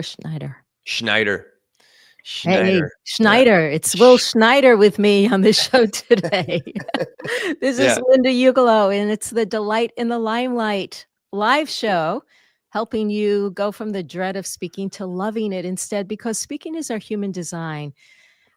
Schneider. Schneider. Hey, Schneider. Yeah. Schneider. It's Will Sh- Schneider with me on the show today. This is yeah. Linda Ugolo, and it's the Delight in the Limelight live show, helping you go from the dread of speaking to loving it instead, because speaking is our human design.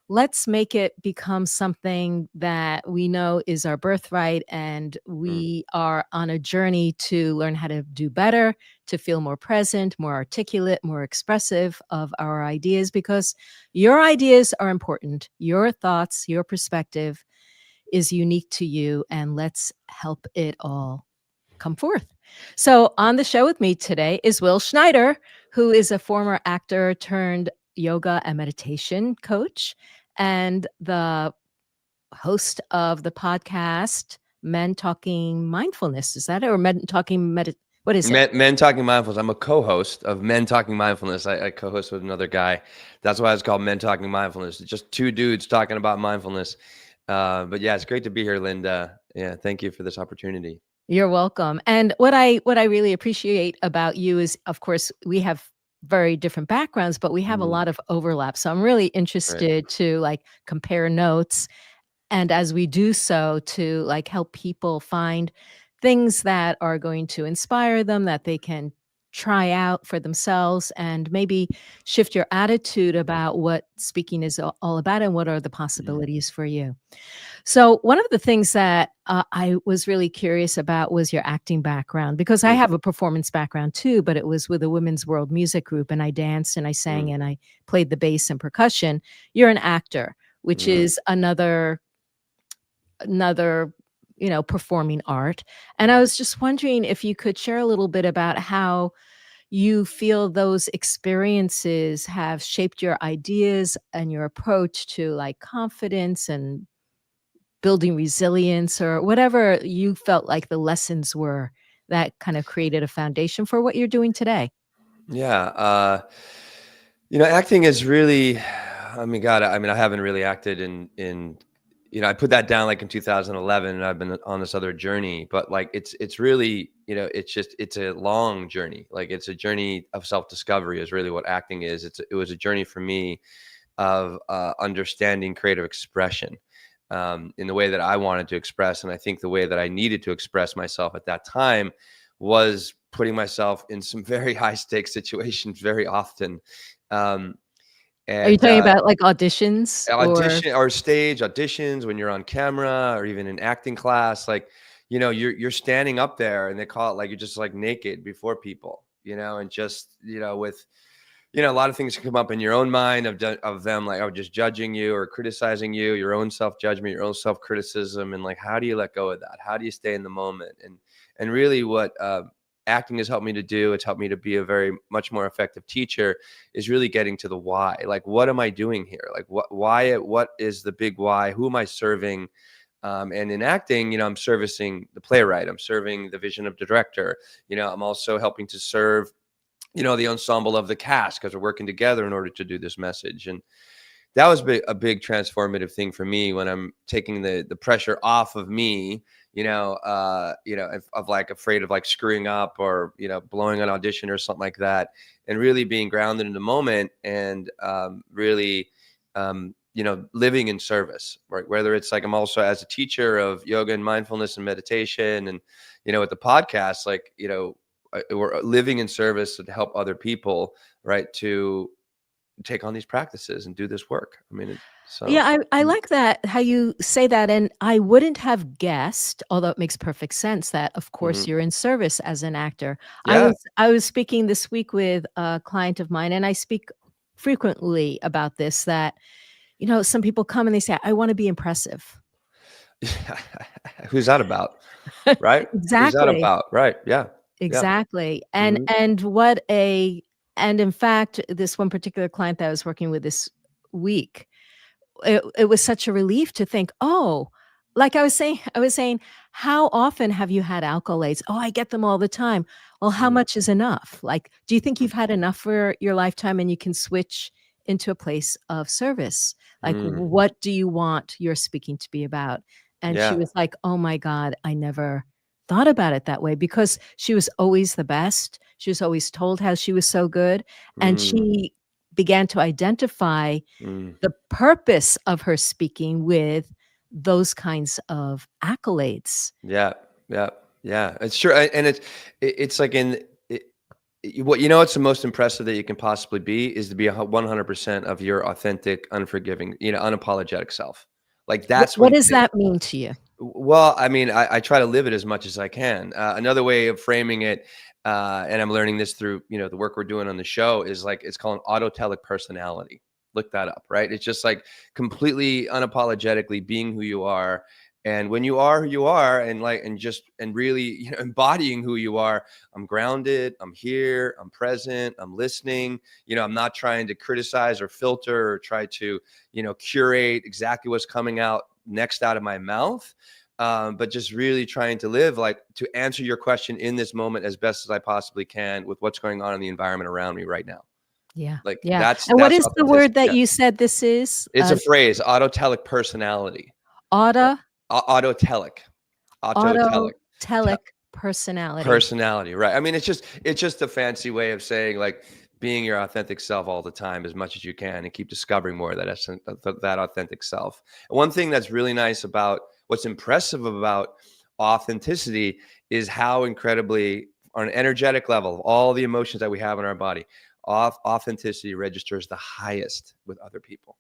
Let's make it become something that we know is our birthright, and Mm, we are on a journey to learn how to do better, to feel more present, more articulate, more expressive of our ideas, because your ideas are important. Your thoughts, your perspective is unique to you, and let's help it all come forth. So, on the show with me today is Will Schneider, who is a former actor turned yoga and meditation coach and the host of the podcast Men Talking Mindfulness. Is that it? Or Men Talking What is it? Men Talking Mindfulness. I'm a co-host of Men Talking Mindfulness. I co-host with another guy. That's why it's called Men Talking Mindfulness. It's just two dudes talking about mindfulness. But yeah, it's great to be here, Linda. Yeah, thank you for this opportunity. You're welcome. And what I really appreciate about you is, of course, we have very different backgrounds, but we have a Mm, lot of overlap. So I'm really right. interested to like compare notes, and as we do so, to like help people find things that are going to inspire them, that they can try out for themselves, and maybe shift your attitude about what speaking is all about and what are the Mm, possibilities for you. So, one of the things that I was really curious about was your acting background, because I mm, have a performance background too, but it was with a women's world music group, and I danced and I sang mm, and I played the bass and percussion. You're an actor, which mm. is another performing art. And I was just wondering if you could share a little bit about how you feel those experiences have shaped your ideas and your approach to like confidence and building resilience, or whatever you felt like the lessons were that kind of created a foundation for what you're doing today. Yeah. Acting is really, I mean, God, I mean, I haven't really acted I put that down like in 2011 and I've been on this other journey, but like, it's really, it's a long journey. Like it's a journey of self-discovery is really what acting is. It was a journey for me of understanding creative expression in the way that I wanted to express. And I think the way that I needed to express myself at that time was putting myself in some very high stakes situations very often. Um, Are you and talking about like auditions or audition or stage auditions when you're on camera or even in acting class, like, you're standing up there and they call it like you're just like naked before people, and just, with a lot of things can come up in your own mind of them, like, oh, just judging you or criticizing you, your own self-judgment, your own self-criticism. And like, how do you let go of that? How do you stay in the moment? And really what acting has helped me to do, it's helped me to be a very much more effective teacher, is really getting to the why. Like, what am I doing here? Like, what is the big why? Who am I serving? And in acting, I'm servicing the playwright, I'm serving the vision of the director, I'm also helping to serve the ensemble of the cast, because we're working together in order to do this message. And that was a big transformative thing for me, when I'm taking the pressure off of me, of like afraid of like screwing up or, blowing an audition or something like that, and really being grounded in the moment and really, living in service, right? Whether it's like I'm also as a teacher of yoga and mindfulness and meditation, and, with the podcast, like, we're living in service to help other people, right? To take on these practices and do this work. I mean, so. Yeah, I like that, how you say that, and I wouldn't have guessed, although it makes perfect sense, that of course Mhm. you're in service as an actor. I Yeah. was I was speaking this week with a client of mine, and I speak frequently about this, that some people come and they say, "I wanna be impressive." Who's that about? Right? Who's that Exactly. about? Right. Yeah. Yeah. Exactly. And Mhm. and what a and in fact, this one particular client that I was working with this week, it was such a relief to think, "Oh," like I was saying, "How often have you had accolades?" "Oh, I get them all the time." "Well, how Mm, much is enough?" Like, "Do you think mm, you've had enough for your lifetime and you can switch into a place of service?" Like, mm. "What do you want your speaking to be about?" And she Yeah. was like, "Oh my god, I never thought about it that way because she was always the best. She was always told how she was so good, and Mm, she began to identify mm. the purpose of her speaking with those kinds of accolades. Yeah, yeah, yeah. It's true, and it's like what you know. What's the most impressive that you can possibly be is to be 100% of your authentic, unforgiving, unapologetic self. Like that's What when does that mean to you? well, I mean, I try to live it as much as I can. Another way of framing it, and I'm learning this through the work we're doing on the show, is like it's called autotelic personality. Look that up, right? It's just like completely unapologetically being who you are, and when you are who you are, and really embodying who you are. I'm grounded. I'm here. I'm present. I'm listening. I'm not trying to criticize or filter or try to curate exactly what's coming out next out of my mouth, but just really trying to live like to answer your question in this moment as best as I possibly can with what's going on in the environment around me right now. Yeah, Like yeah. that's And what that's is the word authenticity. that Yeah, you said this is? it's a phrase, autotelic personality. Auto Autotelic, autotelic. autotelic personality. Personality, right? I mean, it's just a fancy way of saying like being your authentic self all the time as much as you can and keep discovering more of that authentic self. And one thing that's really nice about what's impressive about authenticity is how incredibly on an energetic level of all the emotions that we have in our body, authenticity registers the highest with other people.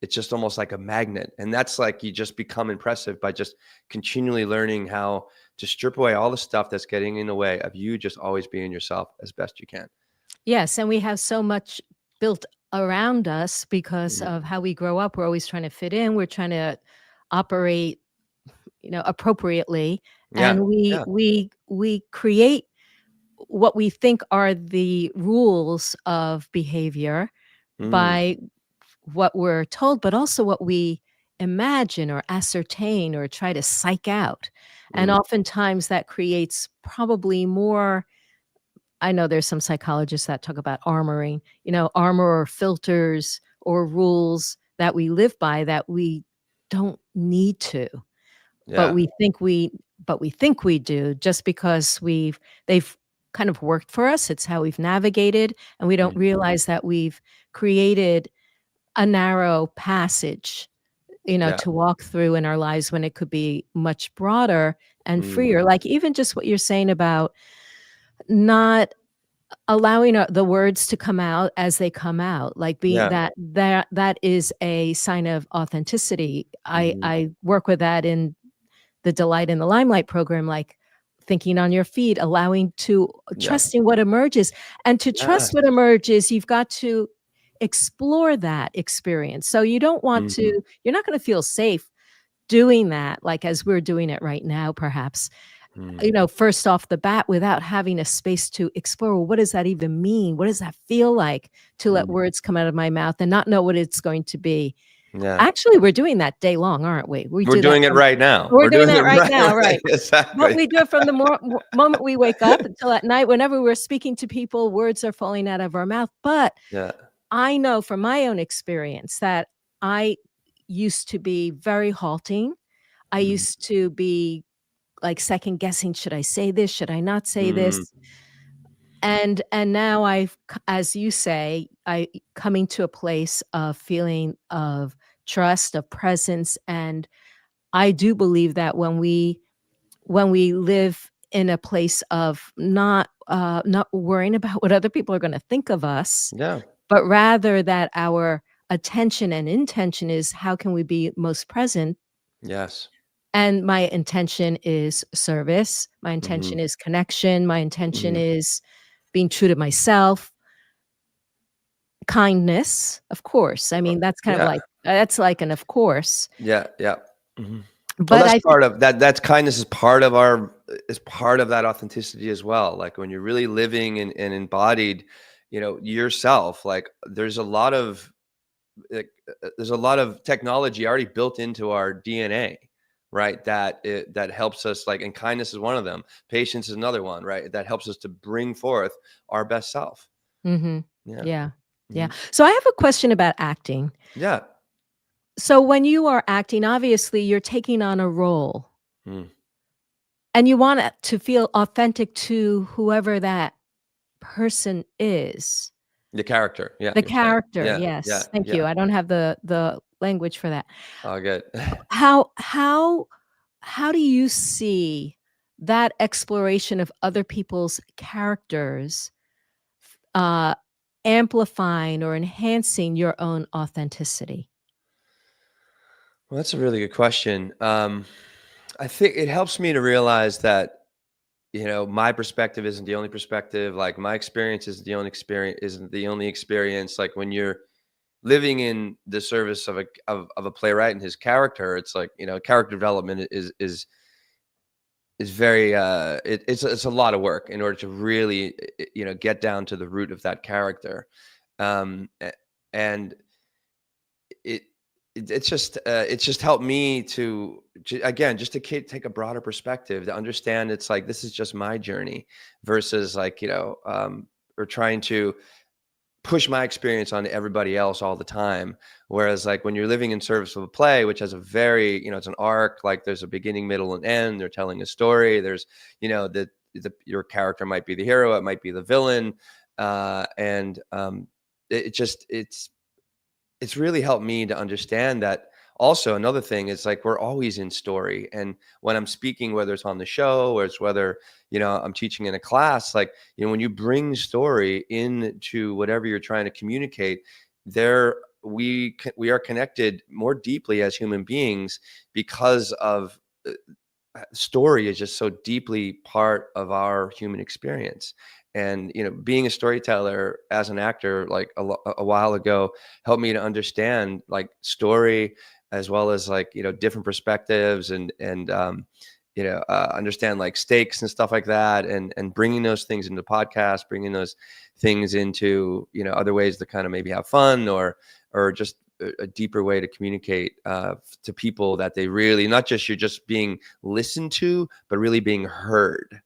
It's just almost like a magnet. And that's like you just become impressive by just continually learning how to strip away all the stuff that's getting in the way of you just always being yourself as best you can. Yes, and we have so much built around us because Mhm. of how we grow up. We're always trying to fit in. We're trying to operate, appropriately, Yeah. and we Yeah. we we create what we think are the rules of behavior Mm, by what we're told, but also what we imagine or ascertain or try to psych out. And mm, oftentimes that creates probably more. I know there's some psychologists that talk about armoring, armor or filters or rules that we live by that we don't need to, but yeah. we think we do just because they've kind of worked for us. It's how we've navigated, and we don't Mm, realize that we've created a narrow passage, yeah. to walk through in our lives when it could be much broader and Mm, freer. Like even just what you're saying about not allowing, the words to come out as they come out, like being yeah. that is a sign of authenticity. I Mhm, I work with that in the Delight in the Limelight program, like thinking on your feet, allowing to yeah. trusting what emerges. And to trust Yes. what emerges, you've got to explore that experience. So you don't want Mhm, you're not gonna feel safe doing that, like as we're doing it right now, perhaps, mm, first off the bat without having a space to explore, well, what does that even mean? What does that feel like to let mm, words come out of my mouth and not know what it's going to be? yeah. Actually, we're doing that day long, aren't we? We We're do that doing it from right now. we're We're doing doing it that right right, now, right. right. But Exactly. we do it from the moment we wake up until at night, whenever we're speaking to people, words are falling out of our mouth. But Yeah. I know from my own experience that I used to be very halting. I Mhm, used to be like second guessing, should I say this? Should I not say mm, this? And now as you say, I coming to a place of feeling of trust, of presence, and I do believe that when we live in a place of not worrying about what other people are gonna think of us, yeah. but rather that our attention and intention is how can we be most present, Yes. and my intention is service, my intention Mhm, is connection, my intention mhm. is being true to myself, kindness, of course. I mean, that's kind of Yeah. like that's like an of course, Yeah, yeah. Mhm. Well, but that's I think part of that's kindness is part of that authenticity as well. Like when you're really living and embodied, yourself, like there's a lot of technology already built into our DNA, right? That helps us like, and kindness is one of them. Patience is another one, right? That helps us to bring forth our best self. Mhm. Yeah. Yeah. Yeah. Mhm. So I have a question about acting. Yeah. So when you are acting, obviously you're taking on a role. Mm. and you want it to feel authentic to whoever that person is. The character. Yeah, The you're saying. character, Yeah, yeah, yes. Thank yeah. you. I don't have the language for that. All good. How how how do you see that exploration of other people's characters, uh, amplifying or enhancing your own authenticity? Well, that's a really good question. I think it helps me to realize that, my perspective isn't the only perspective. Like my experience isn't the only experience. Like when you're living in the service of a playwright and his character, it's like, character development is very it's a lot of work in order to really get down to the root of that character. And it it's just helped me to again, just to take a broader perspective, to understand it's like this is just my journey versus like, or trying to push my experience on everybody else all the time. Whereas like when you're living in service of a play, which has a very, it's an arc, like there's a beginning, middle, and end. They're telling a story. There's, your character might be the hero, it might be the villain. And it just it's really helped me to understand that. Also, another thing is like we're always in story, and when I'm speaking, whether it's on the show or it's whether I'm teaching in a class, like when you bring story into whatever you're trying to communicate, there we are connected more deeply as human beings because of story is just so deeply part of our human experience. And being a storyteller as an actor, like a while ago, helped me to understand like story as well as like different perspectives and understand like stakes and stuff like that, and bringing those things into podcasts, bringing those things into other ways to kind of maybe have fun or just a deeper way to communicate to people, that they really, not just you're just being listened to, but really being heard.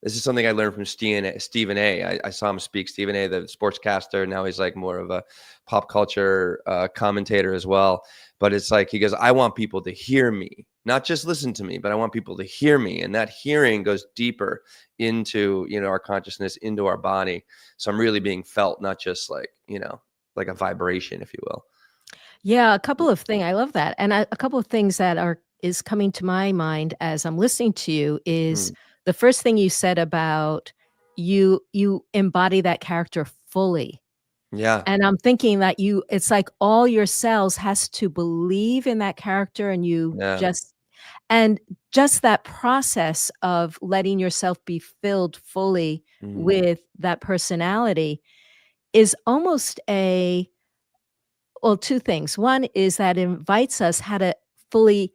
This is something I learned from Stephen A. I saw him speak. Stephen A, the sportscaster. Now he's like more of a pop culture commentator as well. But it's like, he goes, I want people to hear me, not just listen to me, but I want people to hear me. And that hearing goes deeper into, our consciousness, into our body. So I'm really being felt, not just like, like a vibration, if you will. Yeah, a couple of things. I love that. And a couple of things that is coming to my mind as I'm listening to you is Mm, the first thing you said about you embody that character fully. yeah. And I'm thinking that it's like all your cells has to believe in that character, and Yeah. and just that process of letting yourself be filled fully Mm, with that personality is almost well, two things. One is that it invites us how to fully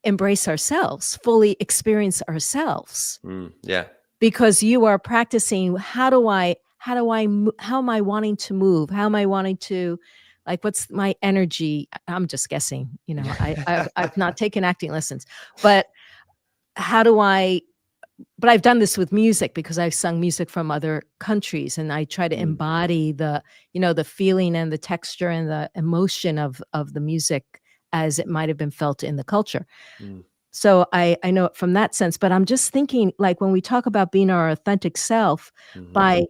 embrace ourselves, fully experience ourselves, yeah. because you are practicing, how am I wanting to move? How am I wanting to, like, what's my energy? I'm just guessing, I've not taken acting lessons, but how do I but I've done this with music because I've sung music from other countries, and I try to Mm, embody the feeling and the texture and the emotion of the music as it might have been felt in the culture. mm, So I know it from that sense, but I'm just thinking, like, when we talk about being our authentic self, mhm. by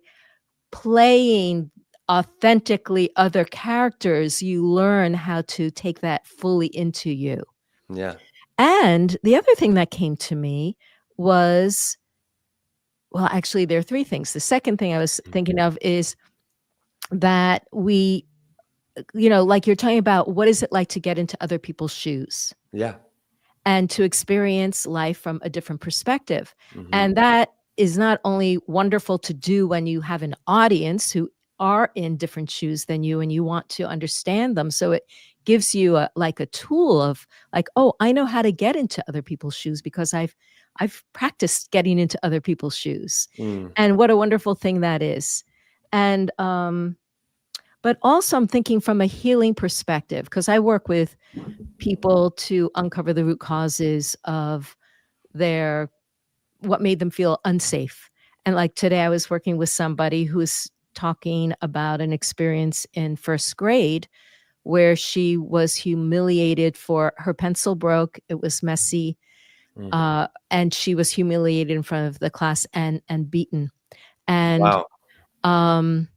playing authentically other characters, you learn how to take that fully into you. Yeah. And the other thing that came to me was, well, actually, there are 3 things. The second thing I was Mm, thinking of is that like you're talking about, what is it like to get into other people's shoes yeah. and to experience life from a different perspective. Mhm. And that is not only wonderful to do when you have an audience who are in different shoes than you and you want to understand them. So it gives you like a tool of, like, oh, I know how to get into other people's shoes because I've practiced getting into other people's shoes. Mm, And what a wonderful thing that is. And but also I'm thinking from a healing perspective, because I work with people to uncover the root causes of their what made them feel unsafe. And like today I was working with somebody who's talking about an experience in first grade where she was humiliated for her pencil broke, it was messy, Mhm. and she was humiliated in front of the class and beaten. And Wow. um,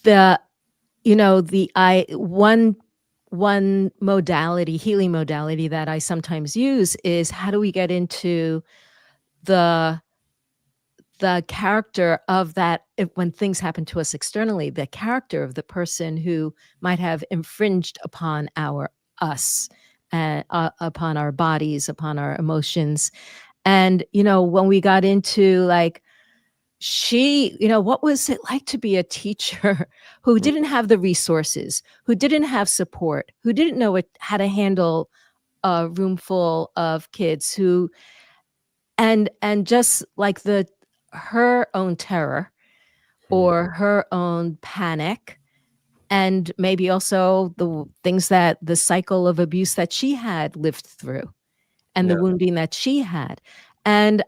the you know the I one modality, healing modality that I sometimes use is how do we get into the character of that if when things happen to us externally, the character of the person who might have infringed upon our us, upon our bodies, upon our emotions. And, when we got into like, what was it like to be a teacher who Mm. didn't have the resources, who didn't have support, who didn't know how to handle a room full of kids who and just like her own terror Mm. or her own panic, and maybe also the things that the cycle of abuse that she had lived through and Yeah. the wounding that she had. And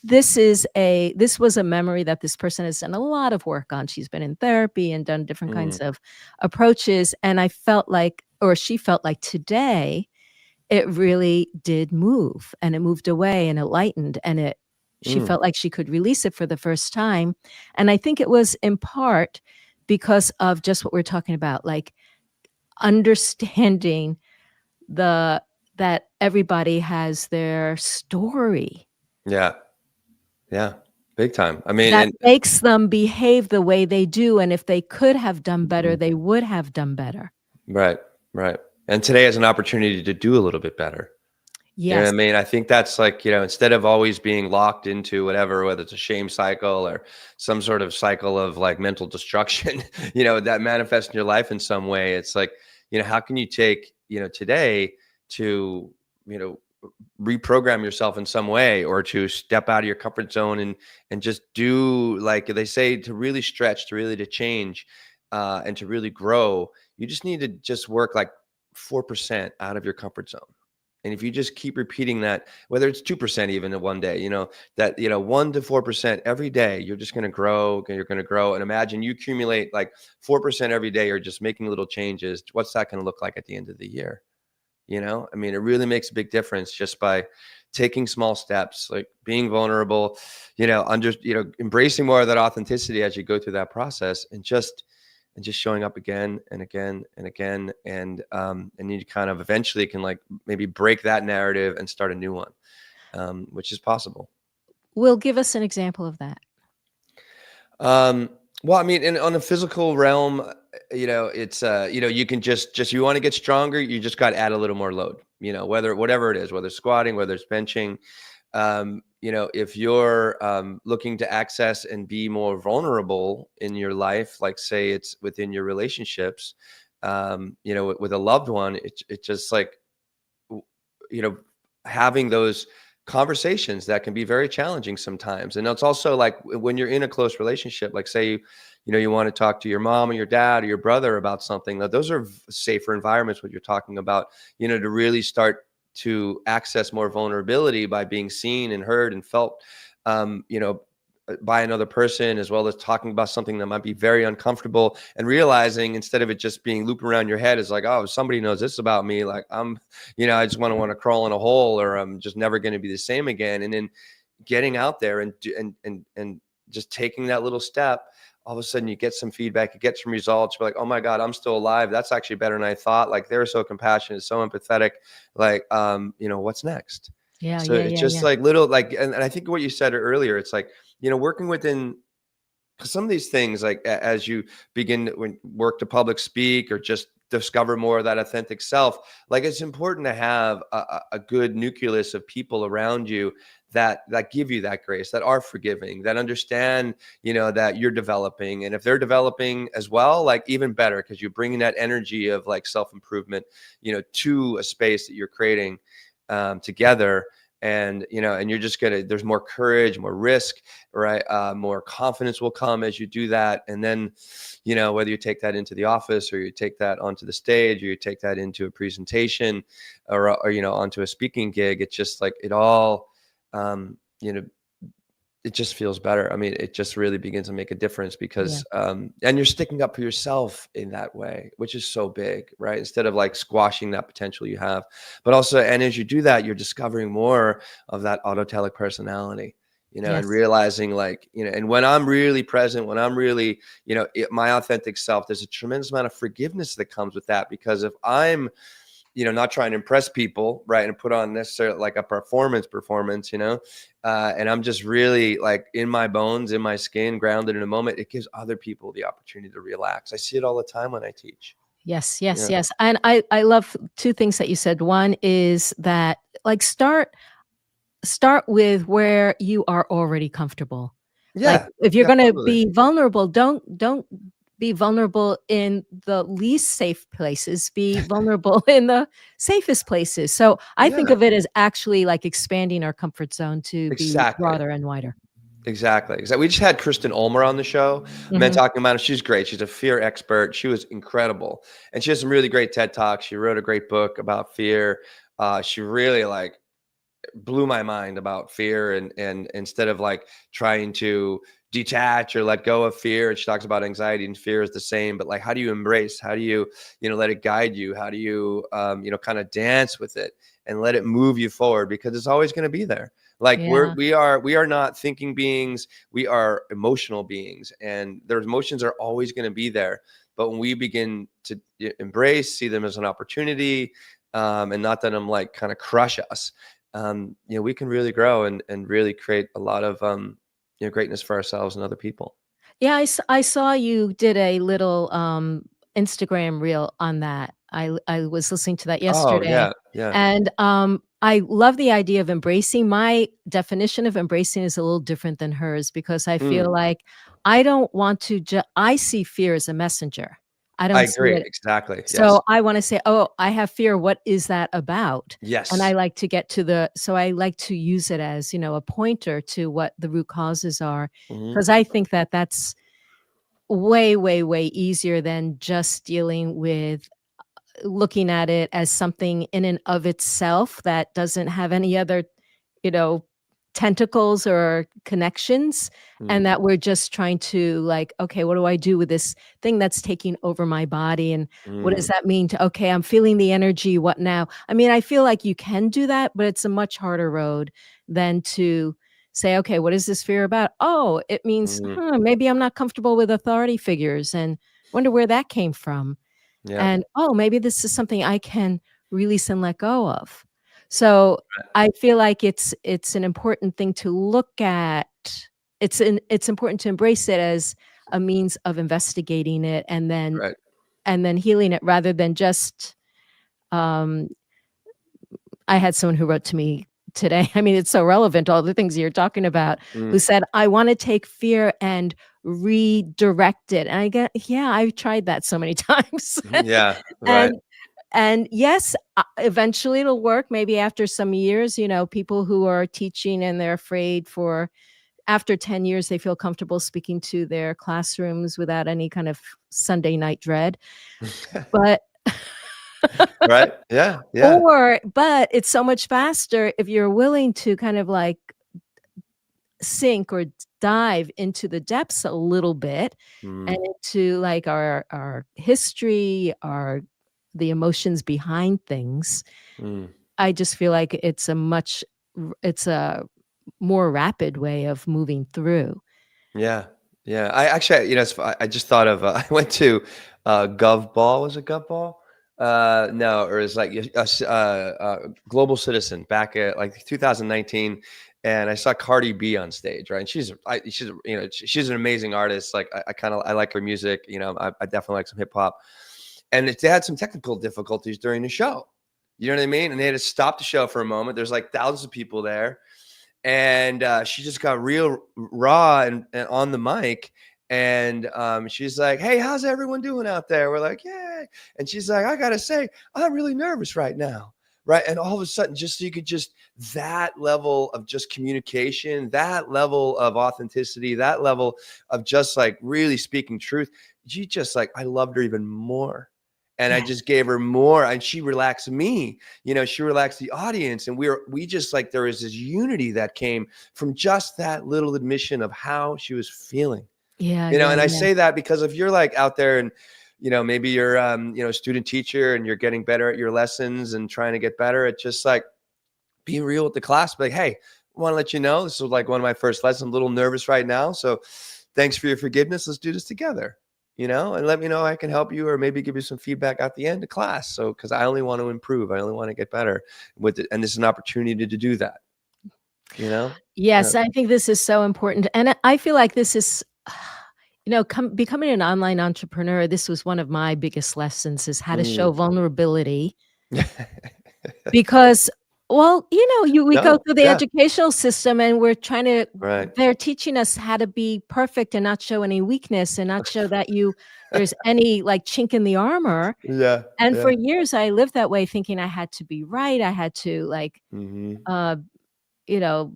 this was a memory that this person has done a lot of work on. She's been in therapy and done different Mm. kinds of approaches, and I felt like, or she felt like today it really did move, and it moved away, and it lightened, and she Mm. felt like she could release it for the first time. And I think it was in part because of just what we're talking about, like understanding the that everybody has their story Yeah. Yeah. Big time. I mean, that and makes them behave the way they do, and if they could have done better, Mhm. they would have done better. Right. Right. And today is an opportunity to do a little bit better. You know what I Yes. mean? I think that's like, instead of always being locked into whatever, whether it's a shame cycle or some sort of cycle of like mental destruction, that manifests in your life in some way. It's like, how can you take, today to, you know, reprogram yourself in some way, or to step out of your comfort zone and just do, like they say, to really stretch, to change, and to really grow. You just need to just work like 4% out of your comfort zone. And if you just keep repeating that, whether it's 2% even in one day, 1 to 4% every day, you're just going to grow, and you're going to grow. And imagine you accumulate like 4% every day, or just making little changes. What's that going to look like at the end of the year? I mean, it really makes a big difference just by taking small steps, like being vulnerable, embracing more of that authenticity as you go through that process, and just showing up again and again and again. And you kind of eventually can like maybe break that narrative and start a new one, which is possible. Will, give us an example of that. Um, well, I mean, on a physical realm, it's you can just you want to get stronger, you just got to add a little more load. Whatever it is, whether it's squatting, whether it's benching. If you're looking to access and be more vulnerable in your life, like say it's within your relationships, with a loved one, it's just like you know, having those conversations that can be very challenging sometimes. And it's also like when you're in a close relationship, like say, you want to talk to your mom or your dad or your brother about something, that those are safer environments, what you're talking about, to really start to access more vulnerability by being seen and heard and felt, by another person, as well as talking about something that might be very uncomfortable, and realizing, instead of it just being looping around your head, is like, oh, somebody knows this about me, like I just want to crawl in a hole, or I'm just never going to be the same again. And then getting out there and just taking that little step, all of a sudden you get some feedback, you get some results. You're like, oh my God, I'm still alive. That's actually better than I thought. Like, they're so compassionate, so empathetic. Like, what's next? Yeah, So yeah, it's yeah, just yeah. like little, like, and I think what you said earlier, it's like, working within, because some of these things, like as you begin when work to public speak, or just discover more of that authentic self, like it's important to have a good nucleus of people around you that give you that grace, that are forgiving, that understand, that you're developing. And if they're developing as well, like even better, because you're bringing that energy of like self-improvement, to a space that you're creating together. And you're just there's more courage, more risk, right? More confidence will come as you do that. And then, whether you take that into the office, or you take that onto the stage, or you take that into a presentation, or onto a speaking gig, it's just like it all, um, you know, it just feels better. I mean, it just really begins to make a difference Yeah. because, and you're sticking up for yourself in that way, which is so big, right? Instead of like squashing that potential you have, but also, and as you do that, you're discovering more of that autotelic personality, and Yes. realizing like, and when I'm really present, when I'm really, my authentic self, there's a tremendous amount of forgiveness that comes with that. Because if I'm, not trying to impress people, right, and put on necessarily like a performance, and I'm just really like in my bones, in my skin, grounded in a moment, it gives other people the opportunity to relax. I see it all the time when I teach. Yes, yes, Yeah. yes. And I love two things that you said. One is that like start with where you are already comfortable. Like Yeah. if you're Yeah, going to absolutely. be vulnerable, don't be vulnerable in the least safe places. Be vulnerable in the safest places. So I think Yeah, of it as actually like expanding our comfort zone to be exactly. broader and wider. Exactly. Exactly. We just had Kristen Ulmer on the show. Men Mhm. Talking Mindfulness. She's great. She's a fear expert. She was incredible, and she has some really great TED Talks. She wrote a great book about fear. She really like blew my mind about fear, and instead of like trying to detach or let go of fear, and she talks about anxiety and fear is the same, but like how do you embrace, how do you let it guide you, how do you kind of dance with it and let it move you forward, because it's always going to be there. Like Yeah. we are not thinking beings, we are emotional beings, and their emotions are always going to be there. But when we begin to embrace, see them as an opportunity, and not let them like kind of crush us, we can really grow and really create a lot of greatness for ourselves and other people. Yeah, I saw you did a little, Instagram reel on that. I was listening to that Oh yesterday, yeah, yeah. and, I love the idea of embracing. My definition of embracing is a little different than hers because I feel Mm, like I don't want to I see fear as a messenger. I I don't see agree. it Exactly. Yes. so I wanna say, "Oh, I have fear. What is that about?" And I Yes. like to get to I like to use it as, a pointer to what the root causes are, Hmm. because I think that that's way, way, way easier than just dealing with looking at it as something in and of itself that doesn't have any other, you know, tentacles or connections, Mm, and that we're just trying to like, "Okay, what do I do with this thing that's taking over my body, and what does mm, that mean to okay, I'm feeling the energy, what now?" I mean, I feel like you can do that, but it's a much harder road than to say, "Okay, what is this fear about?" "Oh, it means, mm, maybe I'm not comfortable with authority figures, and wonder where that came from." yeah. And, "Oh, maybe this is something I can release and let go of." So, I feel like it's an important thing to look at. It's important to embrace it as a means of investigating it Right. and then healing it rather than just, um I had someone who wrote to me today, I mean, it's so relevant, all the things you're talking about, who Mm, said, "I wanna take fear and redirect it." And I get, "Yeah, I've tried that so many times." yeah. Right. And yes, eventually it'll work, maybe after some years, people who are teaching and they're afraid for after 10 years, they feel comfortable speaking to their classrooms without any kind of Sunday night dread, but Right. Yeah. Yeah. but it's so much faster if you're willing to kind of, like, sink or dive into the depths a little bit and Mm, into, like, our history, the emotions behind things. mm. I just feel like it's a more rapid way of moving through. Yeah. Yeah. I actually, I just thought of, I went to Gov Ball. Was it Gov Ball? No, or it's like Global Citizen back at like 2019. And I saw Cardi B on stage, right? And she's an amazing artist. Like I like her music. I definitely like some hip hop. And they had some technical difficulties during the show. You know what I mean? And they had to stop the show for a moment. There's like thousands of people there, and she just got real raw and on the mic. And she's like, "Hey, how's everyone doing out there?" We're like, "Yay!" And she's like, "I gotta say, I'm really nervous right now." Right. And all of a sudden, just so you could just that level of just communication, that level of authenticity, that level of just like really speaking truth, she just like, I loved her even more. And I Yeah. just gave her more, and she relaxed me, she relaxed the audience. And we just like, there was this unity that came from just that little admission of how she was feeling, Yeah, yeah, and I yeah. say that because if you're like out there and, maybe you're, a student teacher and you're getting better at your lessons and trying to get better, it's just like, be real with the class. Be like, hey, I want to let you know, this was like one of my first lessons. I'm a little nervous right now. So thanks for your forgiveness. Let's do this together, and let me know I can help you, or maybe give you some feedback at the end of class. So, because I only want to improve, I only want to get better with it. And this is an opportunity to do that, you know? Yeah. Yes, I think this is so important, and I feel like this is becoming an online entrepreneur, this was one of my biggest lessons is how to show Mm. vulnerability because, well, we go No. through the Yeah. educational system and we're trying to Right. they're teaching us how to be perfect and not show any weakness and not show that there's any, like, chink in the armor, Yeah. and for Yeah. years, I lived that way thinking I had to be right, I had to, like, Mm-hmm. uh, you know,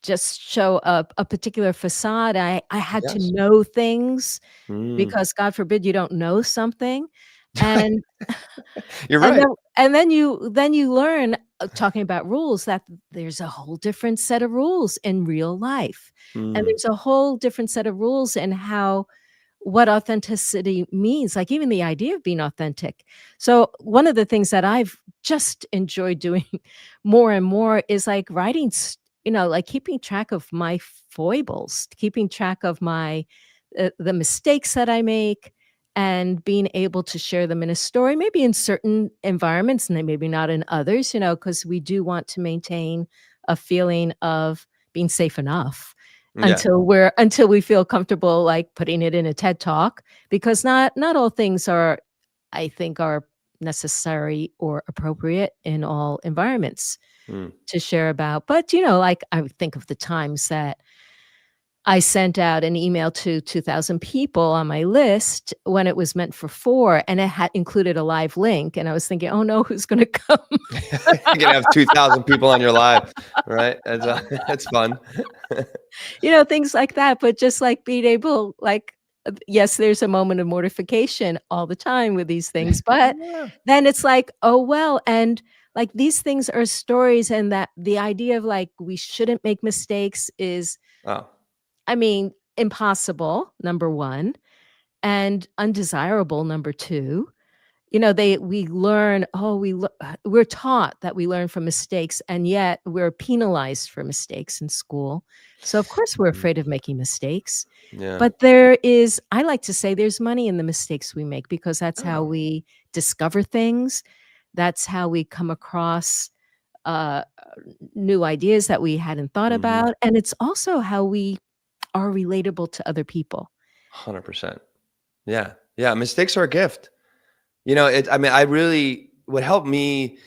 just show a particular facade. I had to Yes. know things Mm. because God forbid you don't know something, and You're and then right. and then you learn, talking about rules, that there's a whole different set of rules in real life, and Mm. there's a whole different set of rules in how what authenticity means, like, even the idea of being authentic. So, one of the things that I've just enjoyed doing more and more is, like, writing like, keeping track of my foibles, keeping track of the mistakes that I make, and being able to share them in a story, maybe in certain environments, and then maybe not in others, because we do want to maintain a feeling of being safe enough Yeah. until we feel comfortable, like, putting it in a TED Talk, because not all things I think, are necessary or appropriate in all environments Mm. to share about. But, like, I would think of the times that I sent out an email to 2,000 people on my list when it was meant for 4, and it had included a live link, and I was thinking, "Oh, no, who's gonna come?" You're gonna have 2,000 people on your live, right? That's that's fun. Things like that, but just, like, being able, like, yes, there's a moment of mortification all the time with these things, but Yeah. then it's like, "Oh, well," and, like, these things are stories, and that the idea of, like, we shouldn't make mistakes is, Oh. I mean, impossible, number 1, and undesirable, number 2. We learn, we're taught that we learn from mistakes, and yet we're penalized for mistakes in school. So, of course, we're Mm. afraid of making mistakes. Yeah. But I like to say there's money in the mistakes we make because that's how Oh. we discover things. That's how we come across uh, new ideas that we hadn't thought Mhm. about. And it's also how we are relatable to other people. 100%. Yeah. Yeah, mistakes are a gift. I mean, I really what helped me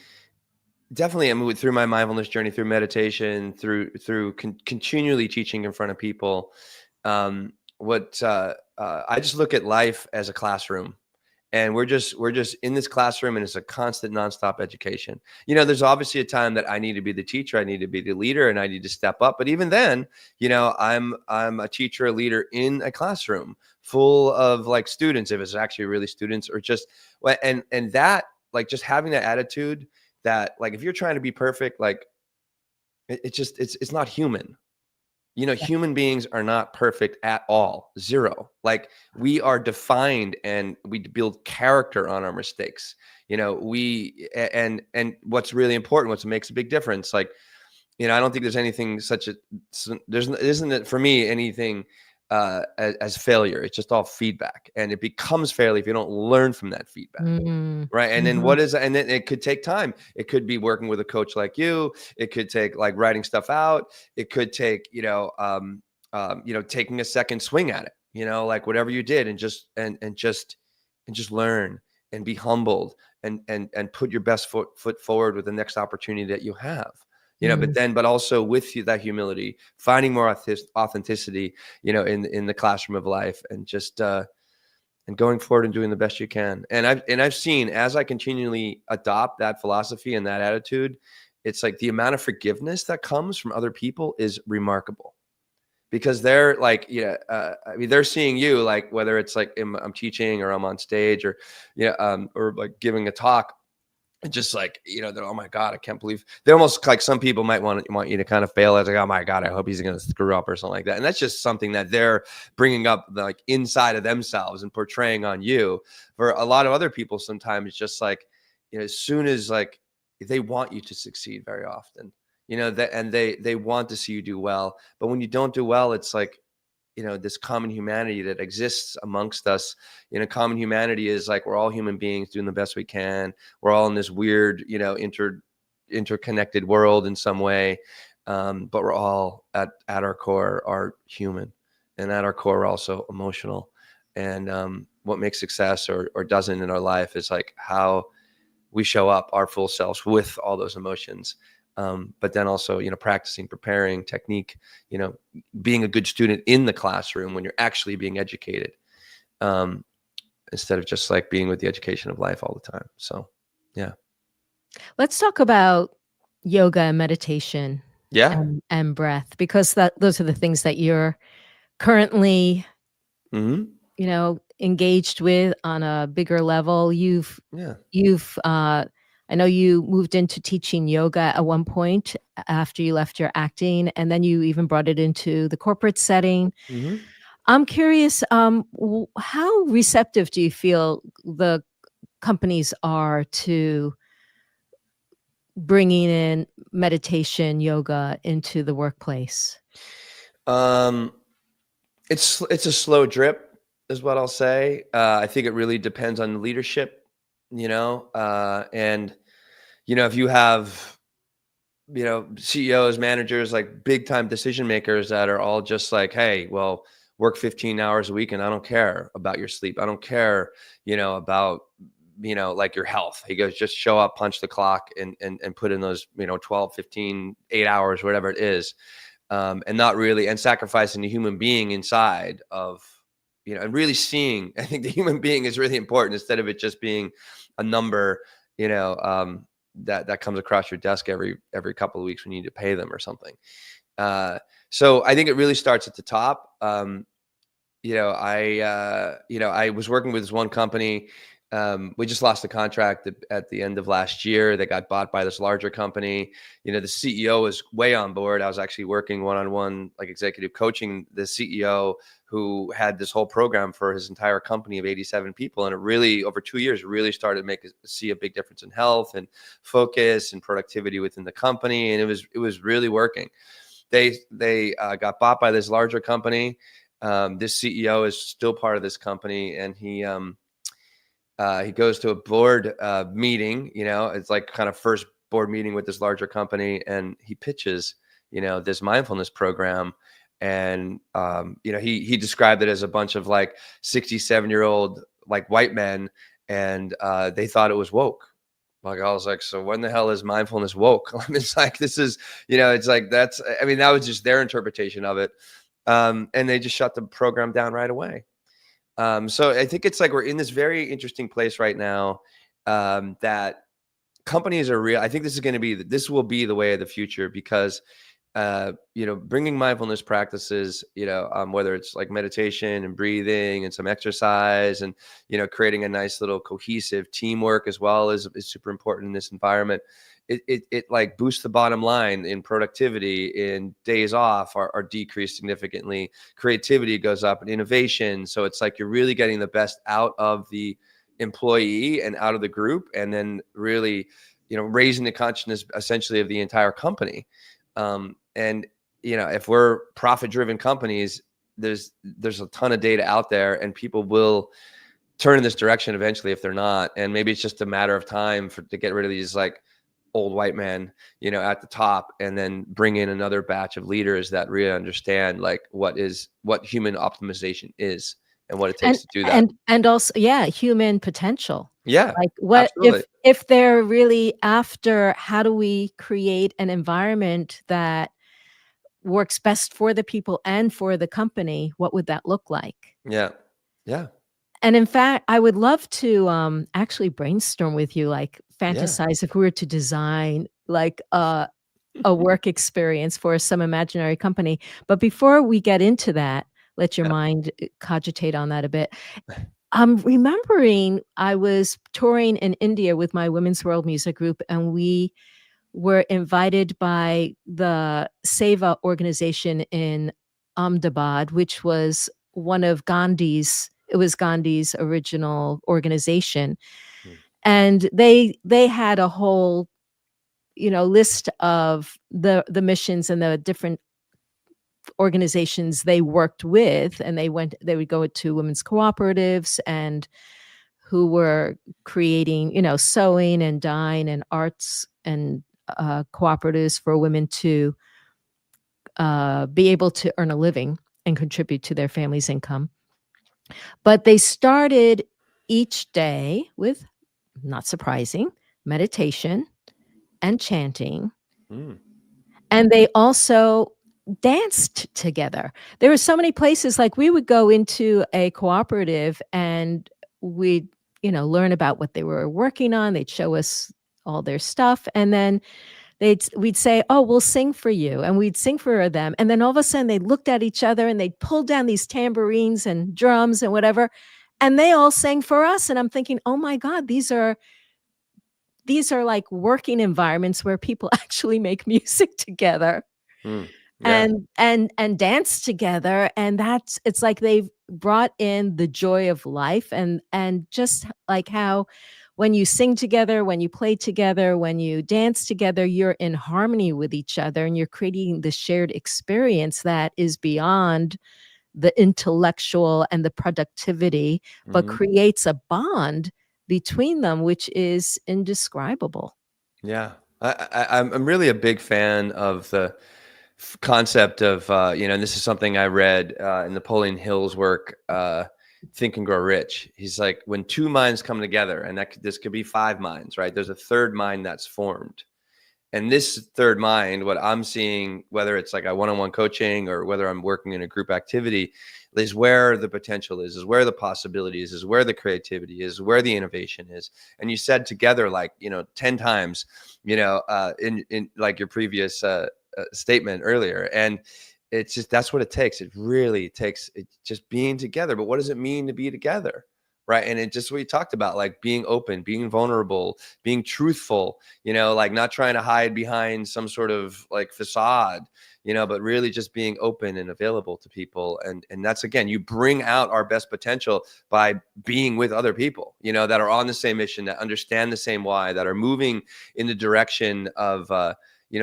definitely, I mean, through my mindfulness journey, through meditation, through continually teaching in front of people, what I just look at life as a classroom, and we're just in this classroom, and it's a constant nonstop education. There's obviously a time that I need to be the teacher, I need to be the leader, and I need to step up. But even then, I'm a teacher, a leader in a classroom full of like students, if it's actually really students, or just and that, like, just having that attitude that, like, if you're trying to be perfect, like, it's not human. Human beings are not perfect at all. Zero. Like, we are defined, and we build character on our mistakes. And what's really important, what makes a big difference, like, I don't think there's anything there's isn't it for me anything as failure. It's just all feedback, and it becomes failure if you don't learn from that feedback. Mm, Right. And then mhm, and then it could take time. It could be working with a coach like you. It could take, like, writing stuff out. It could take, taking a second swing at it, like whatever you did, and just learn and be humbled, and put your best foot forward with the next opportunity that you have. mm. But also with that humility, finding more authenticity, in the classroom of life, and just and going forward and doing the best you can. And I've seen, as I continually adopt that philosophy and that attitude, it's like the amount of forgiveness that comes from other people is remarkable. because they're like, I mean, they're seeing you, like whether it's like I'm teaching or I'm on stage or, or like giving a talk. And just like, they're, oh my God, I can't believe, they almost like, some people might want you to kind of fail. It's like, oh my God, I hope he's going to screw up or something like that. And that's just something that they're bringing up like inside of themselves and portraying on you. For a lot of other people, sometimes it's just like, as soon as like, they want you to succeed very often, that, and they want to see you do well. But when you don't do well, it's like, this common humanity that exists amongst us. Common humanity is like, we're all human beings doing the best we can. We're all in this weird, interconnected world in some way. But we're all at our core are human, and at our core, we're also emotional. And what makes success or doesn't in our life is like how we show up our full selves with all those emotions. But then also, practicing, preparing, technique, being a good student in the classroom when you're actually being educated, instead of just like being with the education of life all the time. So, yeah. Let's talk about yoga and meditation Yeah. and breath, because those are the things that you're currently, Mm-hmm. engaged with on a bigger level. Yeah. I know you moved into teaching yoga at one point after you left your acting, and then you even brought it into the corporate setting. Mm-hmm. I'm curious, how receptive do you feel the companies are to bringing in meditation, yoga into the workplace? Um, it's a slow drip, is what I'll say. I think it really depends on the leadership, and if you have CEOs, managers, like big time decision makers that are all just like, hey, well, work 15 hours a week and I don't care about your sleep. I don't care, about, like your health. He goes, just show up, punch the clock and put in those, 12, 15, 8 hours, whatever it is. And not really, and sacrificing the human being inside of, and really seeing, I think the human being is really important instead of it just being a number, that comes across your desk every couple of weeks when you need to pay them or something. So I think it really starts at the top. I was working with this one company. We just lost the contract at the end of last year. They got bought by this larger company. The CEO was way on board. I was actually working one-on-one, like executive coaching the CEO, who had this whole program for his entire company of 87 people. And it really, over 2 years, really started to see a big difference in health and focus and productivity within the company. And it was really working. They got bought by this larger company. This CEO is still part of this company, and he goes to a board meeting. It's like kind of first board meeting with this larger company, and he pitches, this mindfulness program. And he described it as a bunch of like 67-year-old like white men, and they thought it was woke. Like, I was like, so when the hell is mindfulness woke? It's like, this is, it's like, I mean, that was just their interpretation of it. And they just shut the program down right away. So I think it's like, we're in this very interesting place right now, that companies are real. I think this will be the way of the future, because bringing mindfulness practices, whether it's like meditation and breathing and some exercise, and creating a nice little cohesive teamwork as well is super important in this environment. It like boosts the bottom line in productivity. In days off are decreased significantly. Creativity goes up, and innovation. So it's like you're really getting the best out of the employee and out of the group, and then really, raising the consciousness essentially of the entire company. And if we're profit-driven companies, there's a ton of data out there, and people will turn in this direction eventually if they're not. And maybe it's just a matter of time to get rid of these like old white men, at the top, and then bring in another batch of leaders that really understand like what human optimization is and what it takes And to do that. and also, yeah, human potential. Yeah, Like, what absolutely. if they're really after, how do we create an environment that works best for the people and for the company? What would that look like? Yeah. Yeah. And in fact, I would love to, actually brainstorm with you, like, Yeah. fantasize if we were to design, like, a work experience for some imaginary company. But before we get into that, let your Yeah. mind cogitate on that a bit. I'm remembering I was touring in India with my Women's World Music Group, and we were invited by the Seva organization in Ahmedabad, which was one of Gandhi's original organization. Mm, And they had a whole, list of the missions and the different organizations they worked with, and they would go to women's cooperatives and who were creating, sewing and dyeing and arts and cooperatives for women to be able to earn a living and contribute to their family's income. But they started each day with, not surprising, meditation and chanting. mm, And they also danced together. There were so many places, like we would go into a cooperative and we'd, learn about what they were working on. They'd show us all their stuff. And then we'd say, "Oh, we'll sing for you." And we'd sing for them. And then all of a sudden they looked at each other and they'd pull down these tambourines and drums and whatever. And they all sang for us. And I'm thinking, oh my God, these are like working environments where people actually make music together mm. Yeah. and dance together. And it's like they've brought in the joy of life, and just like how when you sing together, when you play together, when you dance together, you're in harmony with each other and you're creating the shared experience that is beyond the intellectual and the productivity, but Hmm. creates a bond between them, which is indescribable. Yeah. I'm really a big fan of the concept of, and this is something I read in Napoleon Hill's work, Think and Grow Rich. He's like, when two minds come together, and this could be five minds, right? There's a third mind that's formed. And this third mind, what I'm seeing, whether it's like a one-on-one coaching or whether I'm working in a group activity, is where the potential is where the possibility is where the creativity is, where the innovation is. And you said together, like, 10 times, in like your previous statement earlier. And it's just, that's what it takes. It really takes it just being together. But what does it mean to be together? Right. And it just, what you talked about, like being open, being vulnerable, being truthful, like not trying to hide behind some sort of like facade, but really just being open and available to people. And that's, again, you bring out our best potential by being with other people, that are on the same mission, that understand the same why, that are moving in the direction of,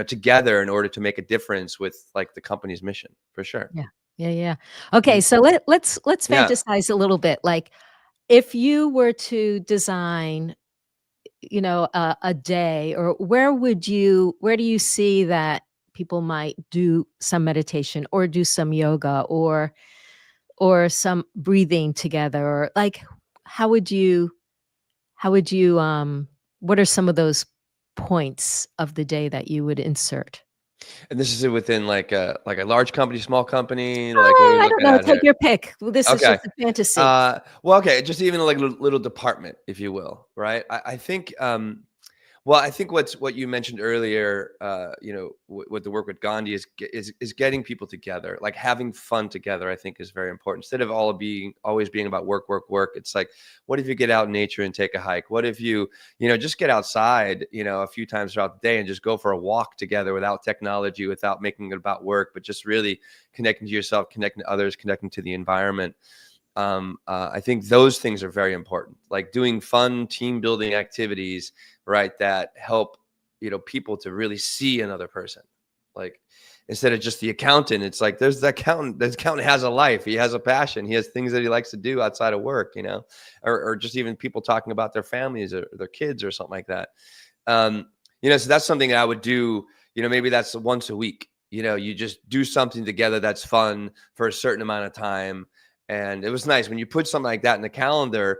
together in order to make a difference with like the company's mission, for sure. Yeah. Yeah, yeah. Okay, Mhm. so let's Yeah. fantasize a little bit. Like, if you were to design, a day, or where do you see that people might do some meditation or do some yoga or some breathing together, or like how would you how would you what are some of those points of the day that you would insert? And this is within like a large company, small company, like what are we I don't looking know, at take here? your pick. Well, this is Okay. just a fantasy. Well, okay, just even like a little department, if you will, right? I think, well, I think what you mentioned earlier, with the work with Gandhi is getting people together, like having fun together. I think is very important. Instead of always being about work, work, work. It's like, what if you get out in nature and take a hike? What if you, just get outside, a few times throughout the day and just go for a walk together without technology, without making it about work, but just really connecting to yourself, connecting to others, connecting to the environment. I think those things are very important, like doing fun team building activities, right, that help, people to really see another person. Like, instead of just the accountant, it's like there's the accountant has a life, he has a passion, he has things that he likes to do outside of work, or just even people talking about their families or their kids or something like that. So that's something that I would do, maybe that's once a week. You just do something together that's fun for a certain amount of time. And it was nice when you put something like that in the calendar,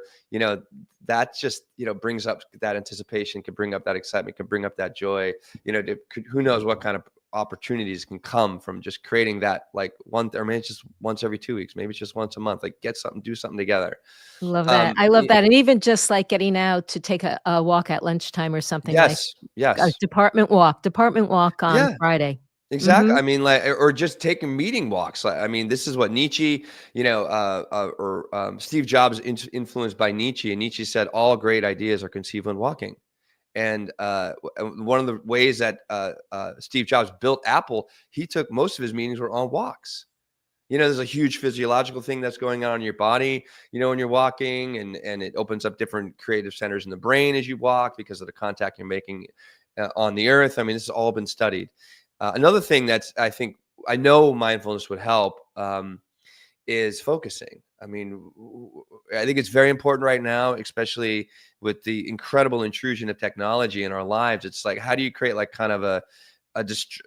that just, brings up that anticipation, can bring up that excitement, can bring up that joy, who knows what kind of opportunities can come from just creating that, like or maybe it's just once every 2 weeks, maybe it's just once a month, like do something together. Love that. I love that. And even just like getting out to take a walk at lunchtime or something, like Yes, a yes. department walk on Yeah. Friday. Exactly. Mhm. I mean, like, or just taking meeting walks. Like, I mean, this is what Nietzsche, Steve Jobs influenced by Nietzsche, and Nietzsche said all great ideas are conceived when walking. And one of the ways that Steve Jobs built Apple, he took most of his meetings were on walks. There's a huge physiological thing that's going on in your body, when you're walking, and it opens up different creative centers in the brain as you walk because of the contact you're making on the earth. I mean, this has all been studied. Another thing I know mindfulness would help is focusing. I mean, I think it's very important right now, especially with the incredible intrusion of technology in our lives. It's like, how do you create like kind of a just